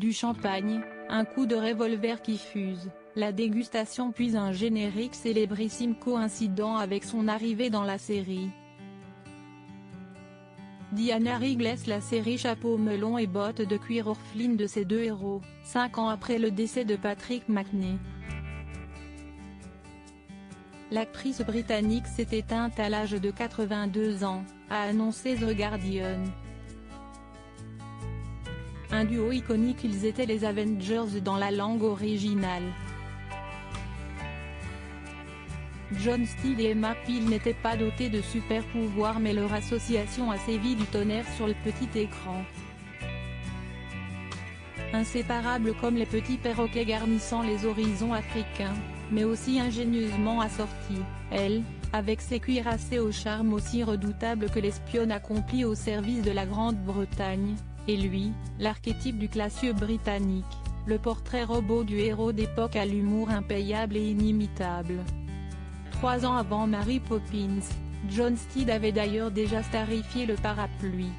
du champagne, un coup de revolver qui fuse, la dégustation puis un générique célébrissime coïncidant avec son arrivée dans la série. Diana Rigg laisse la série chapeau melon et bottes de cuir orpheline de ses deux héros, 5 ans après le décès de Patrick Macnee. L'actrice britannique s'est éteinte à l'âge de 82 ans, a annoncé The Guardian. Un duo iconique, ils étaient les Avengers dans la langue originale. John Steed et Emma Peel n'étaient pas dotés de super pouvoirs, mais leur association a sévi du tonnerre sur le petit écran. Inséparables comme les petits perroquets garnissant les horizons africains, mais aussi ingénieusement assortis, elle, avec ses cuirassés au charme aussi redoutable que l'espionne accomplie au service de la Grande-Bretagne, et lui, l'archétype du classieux britannique, le portrait robot du héros d'époque à l'humour impayable et inimitable. 3 ans avant Mary Poppins, John Steed avait d'ailleurs déjà starifié le parapluie.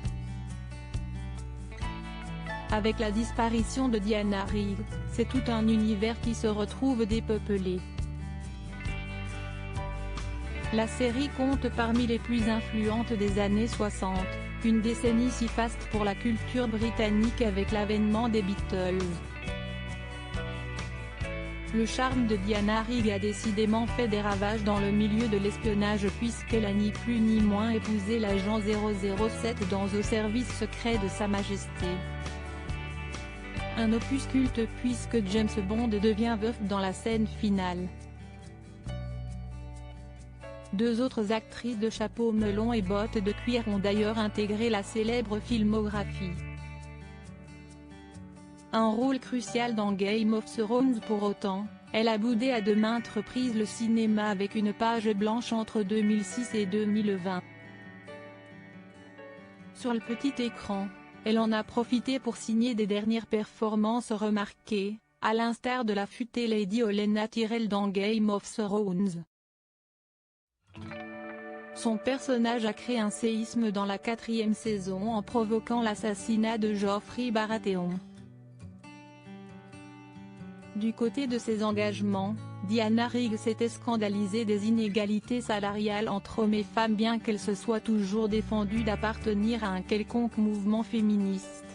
Avec la disparition de Diana Rigg, c'est tout un univers qui se retrouve dépeuplé. La série compte parmi les plus influentes des années 60, une décennie si faste pour la culture britannique avec l'avènement des Beatles. Le charme de Diana Rigg a décidément fait des ravages dans le milieu de l'espionnage puisqu'elle a ni plus ni moins épousé l'agent 007 dans Au service secret de Sa Majesté. Un opus culte puisque James Bond devient veuf dans la scène finale. 2 autres actrices de chapeau melon et bottes de cuir ont d'ailleurs intégré la célèbre filmographie. Un rôle crucial dans Game of Thrones. Pour autant, elle a boudé à de maintes reprises le cinéma avec une page blanche entre 2006 et 2020. Sur le petit écran, elle en a profité pour signer des dernières performances remarquées, à l'instar de la futée Lady Olenna Tyrell dans Game of Thrones. Son personnage a créé un séisme dans la 4e saison en provoquant l'assassinat de Joffrey Baratheon. Du côté de ses engagements, Diana Rigg s'était scandalisée des inégalités salariales entre hommes et femmes bien qu'elle se soit toujours défendue d'appartenir à un quelconque mouvement féministe.